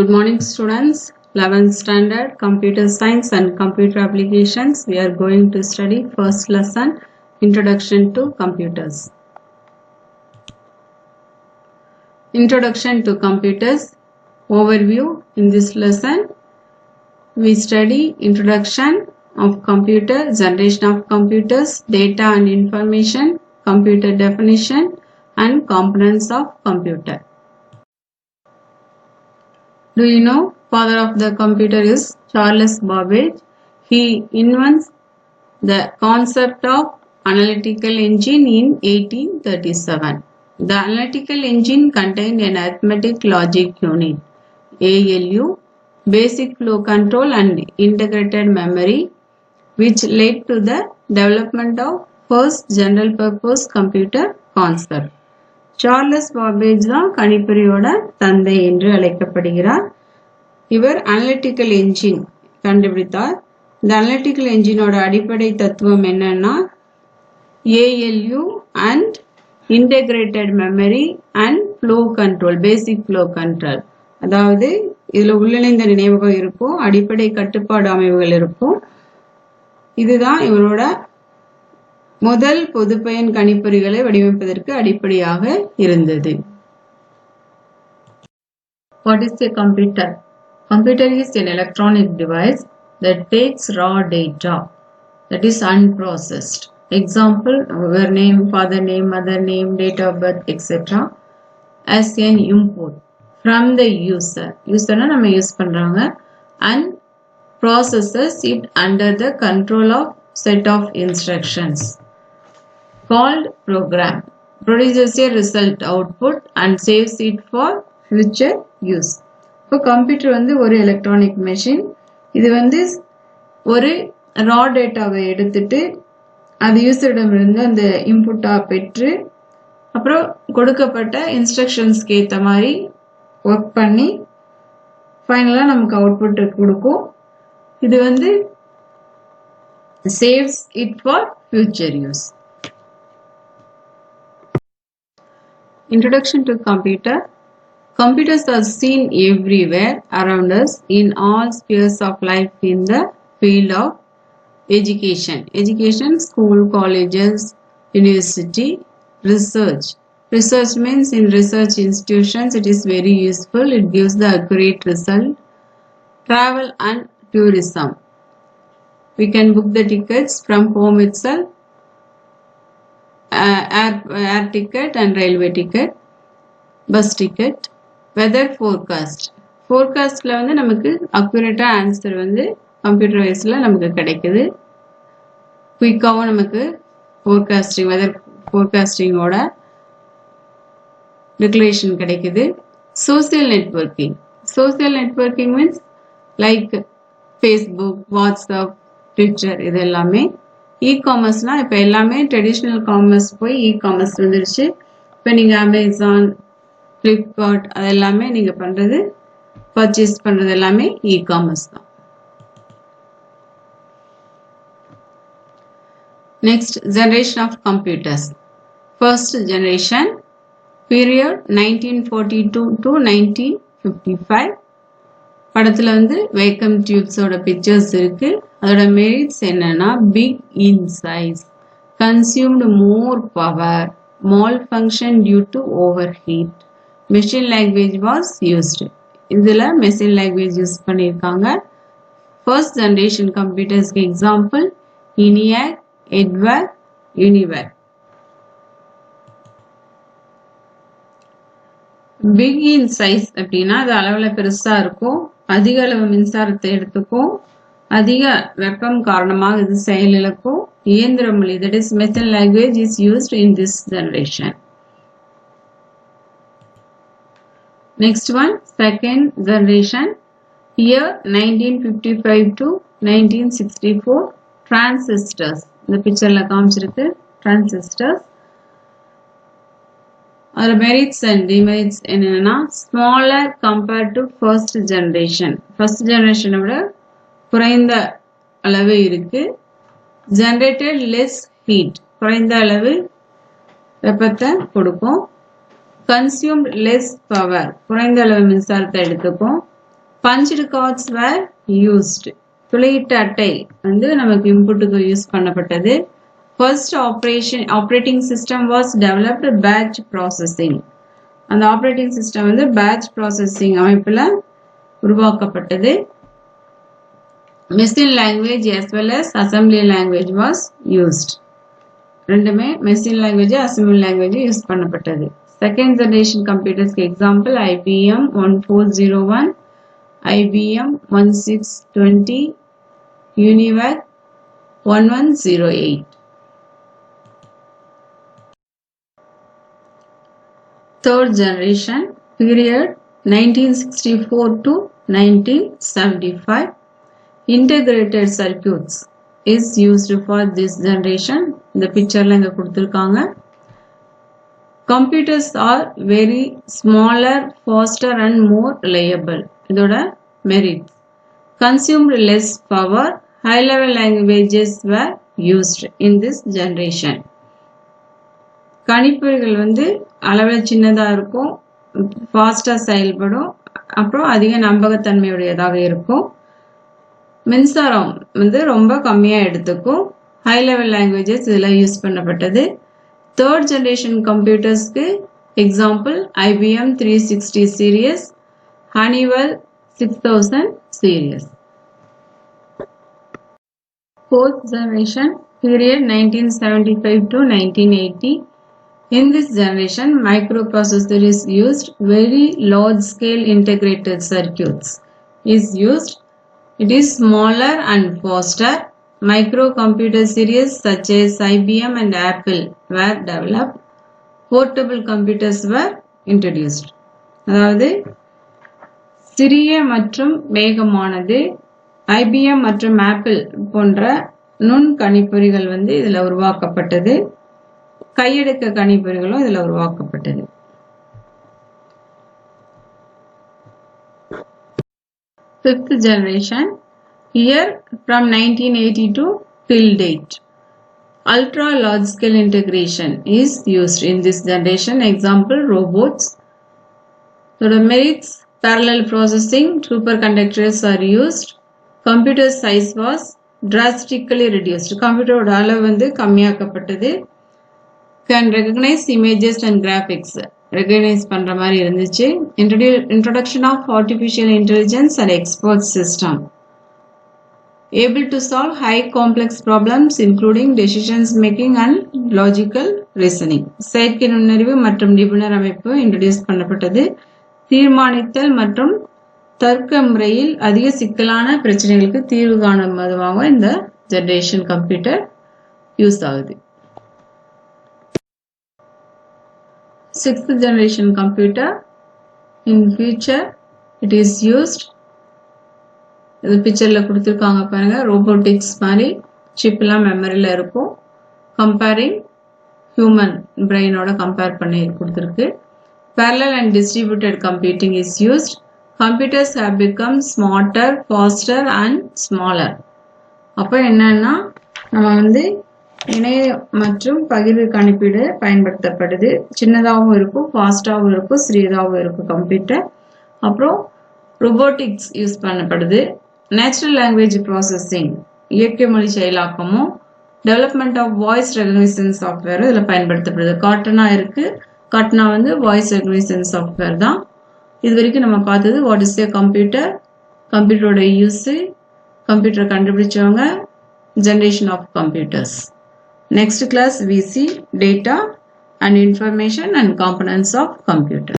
Good morning students, 11th standard computer science and computer applications. We are going to study first lesson, introduction to computers. Introduction to computers overview. In this lesson we study introduction of computer, generation of computers, data and information, computer definition and components of computer. Do you know father of the computer is Charles Babbage? He invents the concept of analytical engine in 1837. The analytical engine contained an arithmetic logic unit, ALU, basic flow control and integrated memory, which led to the development of first general purpose computer concept. Charles Babbage தான் கணிப்பொறியோட தந்தை என்று அழைக்கப்படுகிறார். இவர் analytical engine கண்டுபிடித்தார். இந்த analytical என்ஜினோட அடிப்படை தத்துவம் என்னன்னா ALU and integrated memory and flow control, basic flow control. அதாவது இதுல உள்ளிணைந்த நினைவகம் இருக்கும், அடிப்படை கட்டுப்பாடு அமைவுகள் இருக்கும். இதுதான் இவரோட முதல் பொதுப்பயன் கணிப்பொறிகளை வடிவமைப்பதற்கு அடிப்படையாக இருந்தது. What is a computer? Computer is an electronic device that takes raw data that is unprocessed. Example, our name, father name, mother name, date of birth, etc. as an input from the user. User na நம்ம use பண்றாங்க and processes it under the control of set of instructions called program, produces a result output and saves it for future use. இப்போ computer வந்து ஒரு electronic machine. இது வந்து ஒரு ரா டேட்டாவை எடுத்துட்டு அது யூசரிடமிருந்து அந்த இன்புட்டா பெற்று அப்புறம் கொடுக்கப்பட்ட இன்ஸ்ட்ரக்ஷன்ஸ்க்கு ஏற்ற மாதிரி ஒர்க் பண்ணி ஃபைனலாக நமக்கு அவுட்புட் கொடுக்கும். இது வந்து saves it for future use. Introduction to computer. Computers are seen everywhere around us in all spheres of life in the field of education. Education, school, colleges, university, research. Research means in research institutions it is very useful. It gives the accurate result. Travel and tourism. We can book the tickets from home itself. Air ticket and railway ticket, bus ticket. Weather forecast. Forecastல வந்து நமக்கு accurate answer வந்து computer வைஸ்ல நமக்கு கிடைக்குது. குயிக்காவும் நமக்கு forecasting, weather forecastingோட declaration கிடைக்குது. Social networking. Social networking means like Facebook, WhatsApp, Twitter இது எல்லாமே. இ-காமர்ஸ்னா இப்போ எல்லாமே ட்ரெடிஷ்னல் காமர்ஸ் போய் இ-காமர்ஸ் வந்துருச்சு. இப்போ நீங்கள் அமேசான், ஃப்ளிப்கார்ட் அது எல்லாமே நீங்கள் பண்ணுறது, பர்ச்சேஸ் பண்ணுறது எல்லாமே இ-காமர்ஸ் தான். Next, generation of computers. First generation period 1942 to 1955. படத்துல வந்து வேக்கம் டியூப்ஸோட பிக்சர்ஸ் இருக்கு. அதோட மெரிட்ஸ் என்னன்னா big in size, consumed more power, malfunction due to overheat, machine language was used. இதுல மெஷின் லாங்குவேஜ் யூஸ் பண்ணியிருக்காங்க. First generation கம்ப்யூட்டர்ஸ்க்கு example ENIAC, எட்வர்ட், UNIVAC. Big in size அப்படின்னா அது அளவுல பெருசா இருக்கும், அதிக அளவு மின்சாரத்தை எடுத்துக்கும், அதிக வெப்பம் காரணமாக இது செயலிழக்கும். இயந்திர மொழி, that is machine language is used in this generation. Next one, second generation. Here 1955 to 1964. Transistors. இந்த பிக்சர்ல காமிச்சிருக்கு transistors. அதோட மெரிட்ஸ் அண்ட் டிமெரிட்ஸ் என்னன்னா smaller compared to first generation. First ஜெனரேஷனை விட குறைந்த அளவு இருக்கு. ஜெனரேட்டட் லெஸ் ஹீட், குறைந்த அளவு வெப்பத்தை கொடுக்கும். கன்சியூம்ட் லெஸ் பவர், குறைந்த அளவு மின்சாரத்தை எடுத்துக்கும். punched cards were used. துளையிட்ட அட்டை வந்து நமக்கு இன்புட்டுக்கு யூஸ் பண்ணப்பட்டது. First operating system was developed batch processing. அந்த operating system வந்து batch processing அமைப்புல உருவாக்கப்பட்டது. Machine language as well as assembly language was used. ரெண்டுமே machine language assembly language use பண்ணப்பட்டது. Second generation computers example IBM 1401, IBM 1620, UNIVAC 1108. Third generation period 1964 to 1975. Integrated circuits is used for this generation. The picture la inga kuduthirukanga. Computers are very smaller, faster and more reliable. Idoda merits. Consumed less power. High level languages were used in this generation. கணிப்பொறிகள் வந்து அளவில் சின்னதா இருக்கும், ஃபாஸ்டா செயல்படும், அப்புறம் அதிக நம்பகத்தன்மையுடையதாக இருக்கும். மின்சாரம் வந்து ரொம்ப கம்மியா எடுத்துக்கும். ஹை லெவல் லாங்குவேஜஸ் இதெல்லாம் யூஸ் பண்ணப்பட்டது. தேர்ட் ஜெனரேஷன் கம்ப்யூட்டர்ஸ்க்கு example IBM 360 series, Honeywell 6000 series. Fourth generation period 1975 to 1980. In this generation, microprocessor is used. Very large scale integrated circuits is used. It is smaller and faster. Microcomputer series such as IBM and Apple were developed. Portable computers were introduced. அதாவது சிறிய மற்றும் வேகமானது IBM மற்றும் Apple போன்ற நுண் கணிப்பொறிகள் வந்து இதுல உருவாக்கப்பட்டது. கையடக்க கணிப்பொறிகளும் இதுல உருவாக்கப்பட்டது. Fifth generation year from 1982 till date. Ultra large scale integration is used in this generation. Example robots. So the merits parallel processing, superconductors are used. Computer size was drastically reduced. Computer அளவு வந்து கம்மியாக்கப்பட்டது. Can recognize images and graphics. Recognize பண்ற மாதிரி இருந்துச்சு. Introduction of artificial intelligence and expert system. Able to solve high complex problems including decisions making and logical reasoning. செயற்கை நுண்ணறிவு மற்றும் நிபுணர் அமைப்பு இன்ட்ரோடியூஸ் பண்ணப்பட்டது. தீர்மானித்தல் மற்றும் தர்க்க முறையில் அதிக சிக்கலான பிரச்சனைகளுக்கு தீர்வு காணும் விதமாக இந்த ஜெனரேஷன் கம்ப்யூட்டர் யூஸ் ஆகுது. Sixth generation computer. In future, it is used. இந்த பிக்சர்ல கொடுத்திருக்காங்க பாருங்க, ரோபோட்டிக்ஸ் மாதிரி சிப்லாம் மெமரியில இருக்கும். கம்பேரிங் ஹியூமன் பிரெயினோட கம்பேர் பண்ணி கொடுத்திருக்கு. Parallel and distributed computing is used. Computers have become smarter, faster and smaller. அப்போ என்னன்னா நம்ம வந்து இணைய மற்றும் பகிர்வு கணிப்பீடு பயன்படுத்தப்படுது. சின்னதாகவும் இருக்கும், ஃபாஸ்டாகவும் இருக்கும், சிறியதாகவும் இருக்கும் கம்ப்யூட்டர். அப்புறம் ரோபோட்டிக்ஸ் யூஸ் பண்ணப்படுது. நேச்சுரல் லாங்குவேஜ் ப்ராசஸிங், இயற்கை மொழி செயலாக்கமும் development of voice recognition software இதில் பயன்படுத்தப்படுது. காட்டனா இருக்கு. காட்டனா வந்து வாய்ஸ் ரெகக்னிஷன் சாஃப்ட்வேர் தான். இது வரைக்கும் நம்ம பார்த்தது வாட் இஸ் ஏ கம்ப்யூட்டர், கம்ப்யூட்டரோட யூஸ், கம்ப்யூட்டர் கண்டுபிடிச்சவங்க, generation of computers. Next class we see data and information and components of computer.